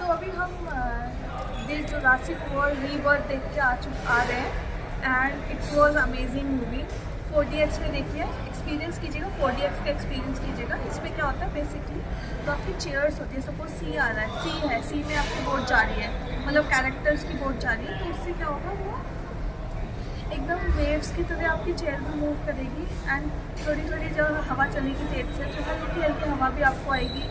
तो अभी हम द जुरासिक वर्ल्ड रीबर्थ देख के आ रहे हैं and it was amazing movie. 4DX में देखिए, एक्सपीरियंस कीजिएगा, 4DX का एक्सपीरियंस कीजिएगा। इसमें क्या होता है बेसिकली, तो आपकी चेयर्स होती है। सपोज सी आ रहा है, सी है, सी में आपकी बोट जा रही है, मतलब कैरेक्टर्स की बोट जा रही है, तो उससे क्या होगा, वो एकदम वेव्स की तरह आपकी चेयर भी मूव करेगी एंड थोड़ी थोड़ी जब हवा चलेगी तेज से तो हल्की हल्की हवा भी आपको आएगी।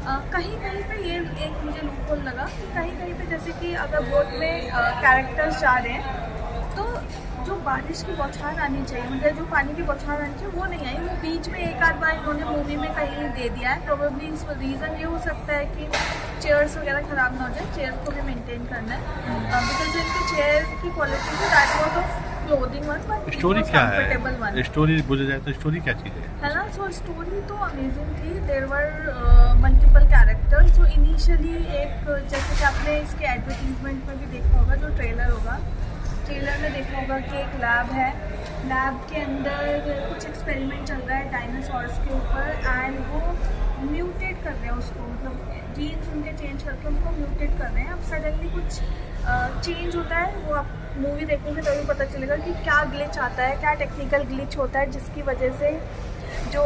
कहीं कहीं पे ये एक मुझे लूपहोल लगा कि कहीं कहीं पे जैसे कि अगर बोट में कैरेक्टर्स जा रहे हैं तो जो बारिश की बौछार आनी चाहिए, मतलब जो पानी की बौछार आनी चाहिए वो नहीं आई। वो बीच में एक आध बार इन्होंने मूवी में कहीं दे दिया है। प्रोबेबली इस रीज़न ये हो सकता है कि चेयर्स वगैरह ख़राब ना हो जाए, चेयर को भी मेंटेन करना है बिकॉज इनकी चेयर की क्वालिटी थी that was of clothing one, but story क्या है? स्टोरी बोला जाए तो स्टोरी क्या चीज़ है ना। सो स्टोरी तो अमेजिंग थी। There were multiple characters. जो इनिशियली एक, जैसे कि आपने इसके एडवर्टीजमेंट में भी देखा होगा, जो ट्रेलर होगा, ट्रेलर में देखा होगा कि एक लैब है, लैब के अंदर कुछ एक्सपेरिमेंट चल रहा है डायनासोर्स के ऊपर एंड वो म्यूटेट कर रहे हैं उसको, मतलब जीन्स उनके चेंज करके उनको म्यूटेट कर रहे हैं। अब सडनली कुछ चेंज होता है, वो आप मूवी देखोगे तभी पता चलेगा कि क्या ग्लिच आता है, क्या टेक्निकल ग्लिच होता है, जिसकी वजह से जो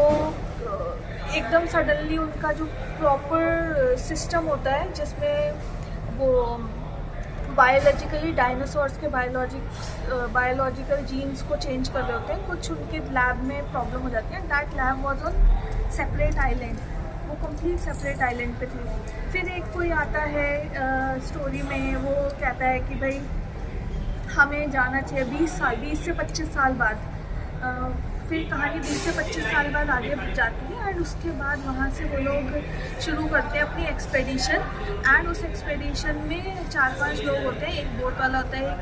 एकदम सडनली उनका जो प्रॉपर सिस्टम होता है जिसमें वो बायोलॉजिकली डायनासोर्स के बायोलॉजिकल जीन्स को चेंज कर रहे होते हैं, कुछ उनके लैब में प्रॉब्लम हो जाती है। That lab was on separate island, वो कंप्लीट सेपरेट आइलैंड पे थी। फिर एक कोई आता है स्टोरी में, वो कहता है कि भाई हमें जाना चाहिए 20 से 25 साल बाद। फिर कहानी 20 से 25 साल बाद आगे जाती है एंड उसके बाद वहाँ से वो लोग शुरू करते हैं अपनी एक्सपेडिशन एंड उस एक्सपेडिशन में 4-5 लोग होते हैं। एक बोट वाला होता है, एक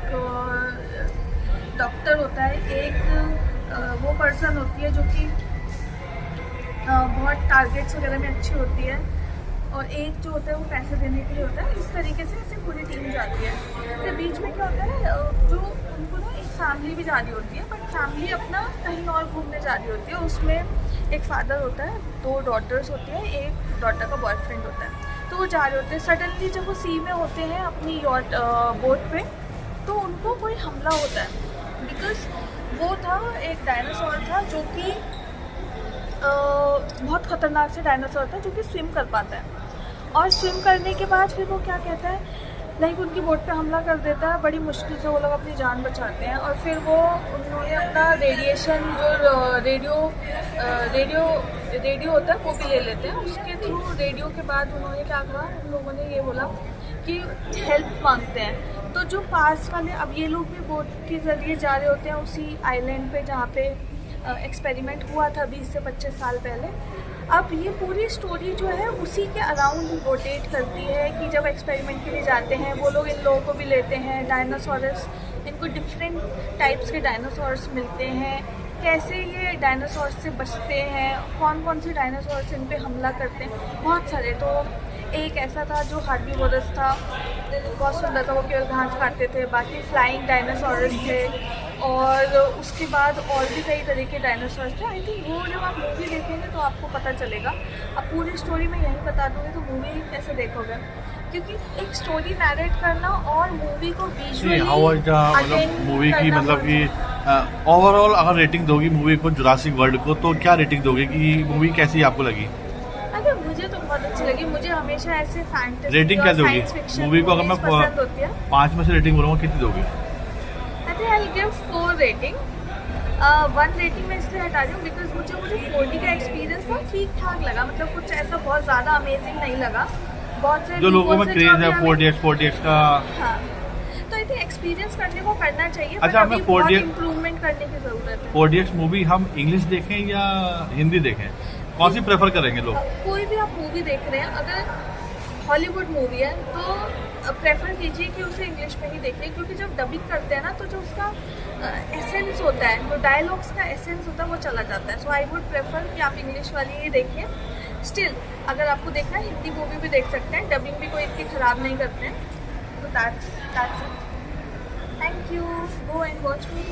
डॉक्टर होता है, एक वो पर्सन होती है जो कि बहुत टारगेट्स वगैरह में अच्छी होती है, और एक जो होता है वो पैसे देने के लिए होता है। इस तरीके से ऐसे पूरी टीम जाती है। फिर बीच में क्या होता है, जो उनको ना एक फैमिली भी जा रही होती है, बट फैमिली अपना कहीं और घूमने जा रही होती है। उसमें एक फादर होता है, 2 डॉटर्स होती हैं, एक डॉटर का बॉयफ्रेंड होता है। तो वो जा रहे होते हैं, सडनली जब वो सी में होते हैं अपनी बोट पे, तो उनको कोई हमला होता है। बिकॉज वो था, एक डायनासोर था जो कि बहुत ख़तरनाक से डायनासोर था जो कि स्विम कर पाता है, और स्विम करने के बाद फिर वो क्या कहता है, लाइक उनकी बोट पे हमला कर देता है। बड़ी मुश्किल से वो लोग अपनी जान बचाते हैं, और फिर वो उन्होंने अपना रेडिएशन, जो रेडियो होता है वो भी ले लेते हैं। उसके थ्रू रेडियो के बाद उन्होंने क्या कहा, उन लोगों ने ये बोला कि हेल्प मांगते हैं। तो जो पास वाले, अब ये लोग भी बोट के ज़रिए जा रहे होते हैं उसी आइलैंड पे जहाँ पे एक्सपेरिमेंट हुआ था 20 से 25 साल पहले। अब ये पूरी स्टोरी जो है उसी के अराउंड रोटेट करती है कि जब एक्सपेरिमेंट के लिए जाते हैं वो लोग इन लोगों को भी लेते हैं, डायनासोरस, इनको डिफरेंट टाइप्स के डायनासोरस मिलते हैं, कैसे ये डायनासोरस से बचते हैं, कौन कौन से डायनासोरस इन पे हमला करते हैं, बहुत सारे। तो एक ऐसा था जो हार्बीवोरस था, बहुत सुंदर था, वो केवल घास काटते थे। बाकी फ्लाइंग डायनासोरस थे, और उसके बाद और भी कई तरह के डायनासोर्स थे। आई थिंक वो जब आप मूवी देखेंगे तो आपको पता चलेगा। अब पूरी स्टोरी मैं यहीं बता दूँगी तो मूवी कैसे देखोगे, क्योंकि एक स्टोरी नैरेट करना और मूवी को विजुअली मूवी की, मतलब कि ओवरऑल अगर रेटिंग दोगी मूवी को, जुरासिक वर्ल्ड को, तो क्या रेटिंग दोगे कि मूवी कैसी आपको लगी? अगर मुझे तो बहुत अच्छी लगी। मुझे हमेशा ऐसे फैंटेसी रेटिंग क्या दोगी मूवी को? अगर मैं 5 में से रेटिंग बोलूँगा, कितनी दोगी? I think I will give 4 rating. 1 rating में इसलिए हटा दूँ बिकॉज मुझे 4D का एक्सपीरियंस बहुत ठीक ठाक लगा, मतलब कुछ ऐसा बहुत ज़्यादा अमेजिंग नहीं लगा। बहुत से जो लोगों में क्रेज है 4DX का, हाँ, तो आई थिंक एक्सपीरियंस करने को करना चाहिए। अच्छा, हमें 4DX इम्प्रूवमेंट करने की ज़रूरत है। 4DX मूवी हम इंग्लिश देखें या हिंदी देखें, कौन सी प्रेफर करेंगे लोग? कोई भी आप मूवी देख रहे हैं, अगर हॉलीवुड मूवी है तो प्रेफर कीजिए कि उसे इंग्लिश में ही देखिए, क्योंकि जब डबिंग करते हैं ना तो जो उसका एसेंस होता है, जो डायलॉग्स का एसेंस होता है वो चला जाता है। सो आई वुड प्रेफर कि आप इंग्लिश वाली ही देखिए। स्टिल अगर आपको देखना है हिंदी मूवी भी देख सकते हैं, डबिंग भी कोई इतनी ख़राब नहीं करते हैं। तो that's it. Thank you, go and watch me.